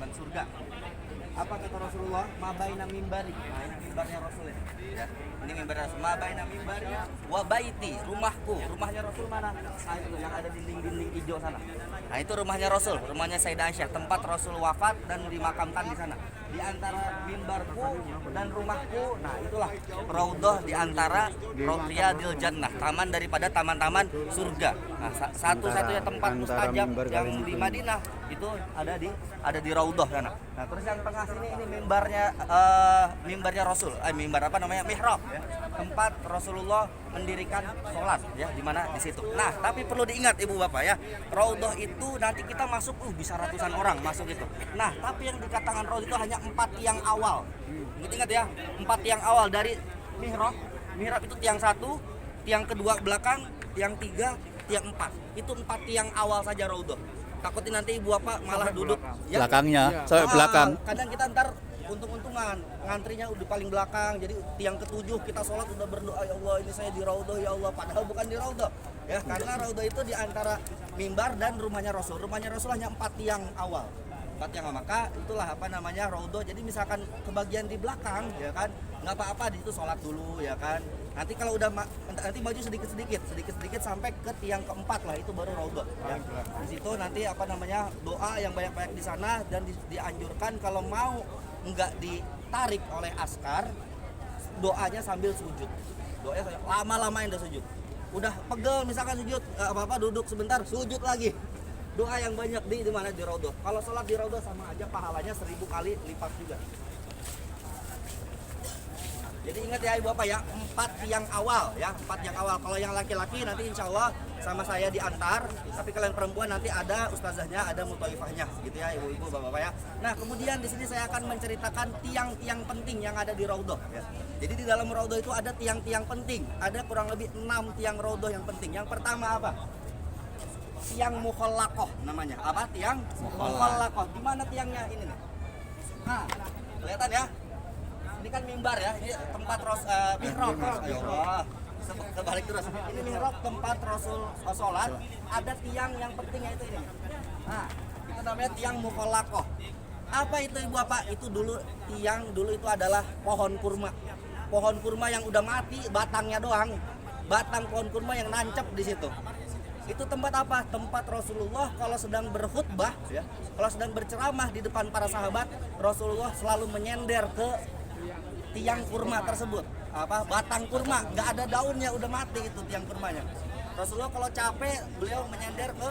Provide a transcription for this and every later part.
surga. Apa kata Rasulullah? Mabaina mimbari. Nah, ini mimbarnya Rasul ya. Ini mimbarnya Rasul. Mabaina mimbari wa baiti, rumahku. Rumahnya Rasul mana? Nah, itu yang ada dinding-dinding hijau sana. Nah, itu rumahnya Rasul, rumahnya Sayyidah Aisyah, tempat Rasul wafat dan dimakamkan di sana. Di antara mimbarku dan rumahku, nah itulah raudhah di antara Riyadil Jannah, taman daripada taman-taman surga. Nah, satu-satunya tempat mustajab yang di Madinah itu ada di raudhah sana. Nah, terus yang tengah sini ini mimbarnya Rasul, mimbar apa namanya? Mihrab ya. Tempat Rasulullah mendirikan sholat ya, di mana di situ. Nah, tapi perlu diingat Ibu Bapak ya, raudhah itu nanti kita masuk bisa ratusan orang masuk itu. Nah, tapi yang dikatakan raudhah itu hanya 4 tiang awal. Ingat ya, 4 tiang awal dari mihrab. Mihrab itu tiang 1, tiang kedua belakang, tiang 3, tiang 4. Itu 4 tiang awal saja raudhah. Takutin nanti Ibu Bapak malah duduk ya, belakangnya, sampai belakang. Kadang kita ntar untung-untungan ngantrinya udah paling belakang, jadi tiang ke-7 kita sholat udah berdoa, ya Allah ini saya di raudhah ya Allah, padahal bukan di raudhah ya, karena raudhah itu di antara mimbar dan rumahnya Rasul. Rumahnya Rasul hanya 4 tiang awal, 4 tiang awal. Maka itulah apa namanya raudhah. Jadi misalkan kebagian di belakang ya kan, nggak apa-apa di situ sholat dulu ya kan. Nanti kalau udah nanti maju sedikit sampai ke tiang keempat lah, itu baru raudhah ya. Di situ nanti apa namanya doa yang banyak-banyak di sana, dan dianjurkan kalau mau nggak ditarik oleh askar, doanya sambil sujud. Doanya lama-lama udah sujud. Udah pegel misalkan sujud, apa-apa duduk sebentar, sujud lagi. Doa yang banyak di mana? Di raudhah. Kalau sholat di raudhah sama aja pahalanya 1000 kali lipat juga. Jadi ingat ya Ibu Bapak ya, 4 tiang awal ya, 4 tiang awal. Kalau yang laki-laki nanti insya Allah sama saya diantar, tapi kalian perempuan nanti ada ustazahnya, ada muthaifahnya gitu ya Ibu-ibu, Bapak-bapak ya. Nah, kemudian di sini saya akan menceritakan tiang-tiang penting yang ada di raudhah ya. Jadi di dalam raudhah itu ada tiang-tiang penting, ada kurang lebih 6 tiang raudhah yang penting. Yang pertama apa? Tiang mukhallaqah namanya. Apa? Tiang mukhallaqah. Di mana tiangnya ini nih? Nah, kelihatan ya? Ini kan mimbar ya, ini tempat mihrab. Ya Allah, kebalik terus. Ini mihrab tempat Rasul sholat. Ada tiang yang pentingnya itu ini. Nah, itu namanya tiang mukhallaqah. Apa itu Ibu Bapak? Itu dulu itu adalah pohon kurma. Pohon kurma yang udah mati, batangnya doang. Batang pohon kurma yang nancep di situ. Itu tempat apa? Tempat Rasulullah kalau sedang berkhutbah ya, kalau sedang berceramah di depan para sahabat, Rasulullah selalu menyender ke tiang kurma tersebut. Apa? Batang kurma, nggak ada daunnya, udah mati itu tiang kurmanya. Rasulullah kalau capek, beliau menyender ke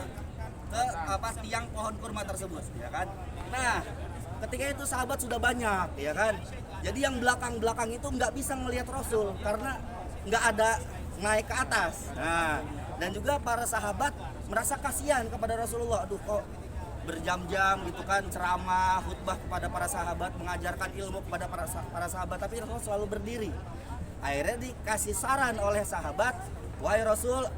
tiang pohon kurma tersebut, ya kan? Nah, ketika itu sahabat sudah banyak, ya kan? Jadi yang belakang-belakang itu nggak bisa melihat Rasul karena nggak ada naik ke atas. Nah, dan juga para sahabat merasa kasihan kepada Rasulullah. Aduh, kok berjam-jam gitu kan ceramah, khutbah kepada para sahabat, mengajarkan ilmu kepada para sahabat, tapi Rasul selalu berdiri. Akhirnya dikasih saran oleh sahabat, wahai Rasul,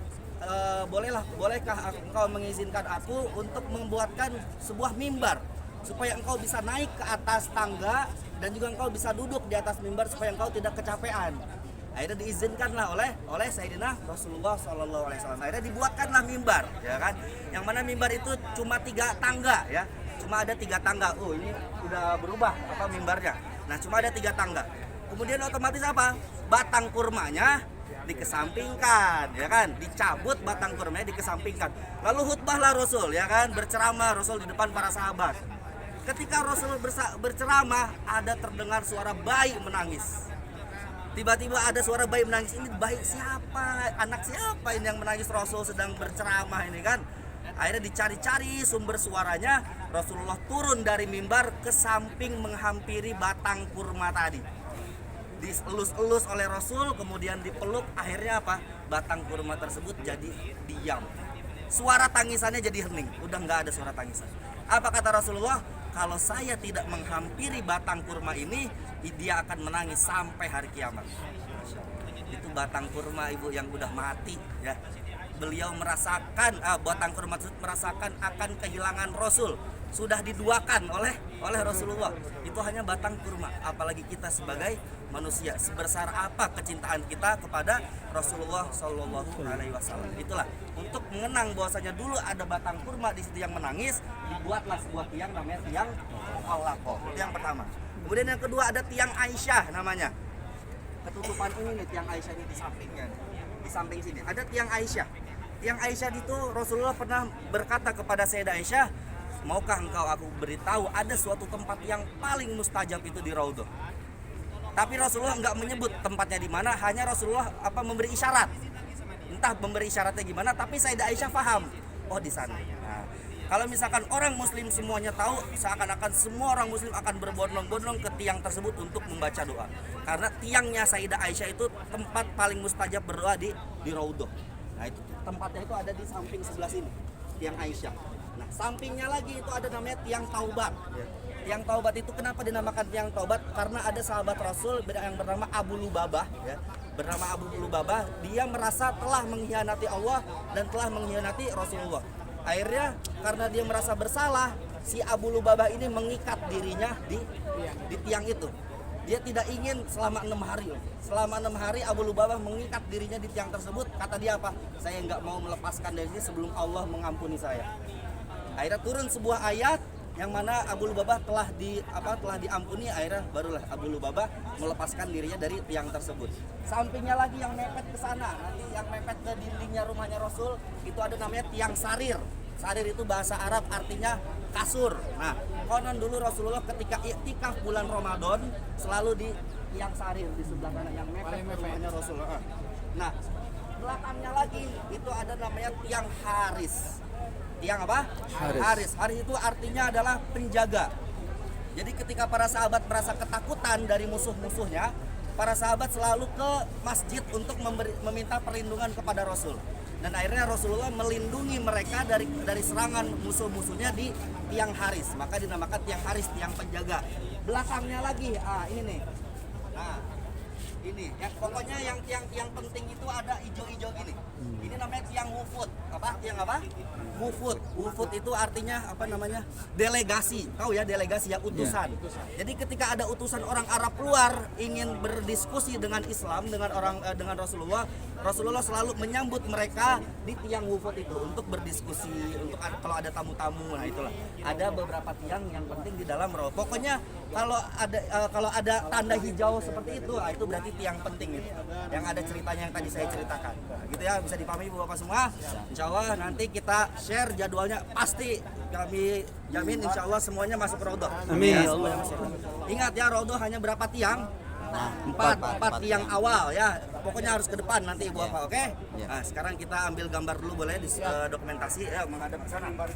bolehkah engkau mengizinkan aku untuk membuatkan sebuah mimbar supaya engkau bisa naik ke atas tangga dan juga engkau bisa duduk di atas mimbar supaya engkau tidak kecapean. Akhirnya diizinkanlah oleh Sayyidina Rasulullah SAW. Akhirnya dibuatkanlah mimbar, ya kan? Yang mana mimbar itu cuma 3 tangga, ya. Cuma ada 3 tangga. Oh, ini udah berubah mimbarnya. Nah, cuma ada 3 tangga. Kemudian otomatis apa? Batang kurmanya dikesampingkan, ya kan? Dicabut batang kurmanya, dikesampingkan. Lalu khutbahlah Rasul, ya kan? Berceramah Rasul di depan para sahabat. Ketika Rasul berceramah, ada terdengar suara bayi menangis. Tiba-tiba ada suara bayi menangis. Ini bayi siapa? Anak siapa ini yang menangis? Rasul sedang berceramah ini kan. Akhirnya dicari-cari sumber suaranya. Rasulullah turun dari mimbar ke samping menghampiri batang kurma tadi. Dielus-elus oleh Rasul, kemudian dipeluk. Akhirnya apa? Batang kurma tersebut jadi diam. Suara tangisannya jadi hening. Udah nggak ada suara tangisan. Apa kata Rasulullah? Kalau saya tidak menghampiri batang kurma ini, dia akan menangis sampai hari kiamat. Itu batang kurma Ibu yang udah mati ya. Beliau merasakan batang kurma tersebut merasakan akan kehilangan Rasul. Sudah diduakan oleh oleh Rasulullah itu hanya batang kurma. Apalagi kita sebagai manusia, sebesar apa kecintaan kita kepada Rasulullah Shallallahu Alaihi Wasallam. Itulah untuk mengenang bahwasanya dulu ada batang kurma di situ yang menangis, dibuatlah sebuah tiang namanya tiang Al-Laqah. Itu yang pertama. Kemudian yang kedua ada tiang Aisyah namanya. Ketutupan ini nih tiang Aisyah ini di sampingnya. Di samping sini ada tiang Aisyah. Tiang Aisyah itu Rasulullah pernah berkata kepada Sayyidah Aisyah, maukah engkau aku beritahu ada suatu tempat yang paling mustajab itu di Raudhah. Tapi Rasulullah nggak menyebut tempatnya di mana, hanya Rasulullah memberi isyarat. Entah memberi isyaratnya gimana, tapi Sayyidah Aisyah paham. Oh di sana. Nah, kalau misalkan orang muslim semuanya tahu, seakan-akan semua orang muslim akan berbondong-bondong ke tiang tersebut untuk membaca doa. Karena tiangnya Sayyidah Aisyah itu tempat paling mustajab berdoa di Raudhah. Nah itu tempatnya itu ada di samping sebelah sini, tiang Aisyah. Nah sampingnya lagi itu ada namanya tiang Taubat. Tiang Taubat itu kenapa dinamakan tiang Taubat? Karena ada sahabat Rasul yang bernama Abu Lubabah, ya. Bernama Abu Lubabah, dia merasa telah mengkhianati Allah dan telah mengkhianati Rasulullah. Akhirnya karena dia merasa bersalah, si Abu Lubabah ini mengikat dirinya di tiang itu. Dia tidak ingin selama 6 hari. Selama 6 hari Abu Lubabah mengikat dirinya di tiang tersebut. Kata dia apa? Saya nggak mau melepaskan dari sini sebelum Allah mengampuni saya. Akhirnya turun sebuah ayat yang mana Abu Lubabah telah diampuni. Akhirnya barulah Abu Lubabah melepaskan dirinya dari tiang tersebut. Sampingnya lagi yang mepet ke sana, nanti yang mepet ke dindingnya rumahnya Rasul itu ada namanya tiang sarir. Sarir itu bahasa Arab artinya kasur. Nah, konon dulu Rasulullah ketika iktikaf bulan Ramadan selalu di tiang sarir di sebelah kanan yang mepet ke rumahnya Rasulullah. Nah, belakangnya lagi itu ada namanya tiang Haris. Tiang apa? Haris. Haris itu artinya adalah penjaga. Jadi ketika para sahabat merasa ketakutan dari musuh-musuhnya, para sahabat selalu ke masjid untuk meminta perlindungan kepada Rasul. Dan akhirnya Rasulullah melindungi mereka dari serangan musuh-musuhnya di tiang Haris. Maka dinamakan tiang Haris, tiang penjaga. Belakangnya lagi, ini nih. Nah, ini ya, pokoknya yang tiang penting itu ada hijau-hijau gini. Ini namanya tiang wufud. Tiang apa? Wufud. Wufud itu artinya delegasi. Tahu ya, delegasi ya, utusan. Jadi ketika ada utusan orang Arab luar ingin berdiskusi dengan Islam, dengan Rasulullah selalu menyambut mereka di tiang wufud itu untuk berdiskusi, untuk kalau ada tamu-tamu. Nah itulah. Ada beberapa tiang yang penting di dalam Raudhah. Pokoknya kalau ada tanda hijau seperti itu, itu berarti tiang penting itu. Yang ada ceritanya yang tadi saya ceritakan. Nah, gitu ya, bisa dipahami Bapak semua. Insya Allah nanti kita share jadwalnya, pasti kami jamin insya Allah semuanya masuk Raudhah. Amin. Ya, semuanya masuk Raudhah. Ingat ya, Raudhah hanya berapa tiang? Empat tiang awal ya. Pokoknya harus ke depan nanti Ibu Bapak, oke? Nah, sekarang kita ambil gambar dulu boleh di dokumentasi ya, menghadap ke sana.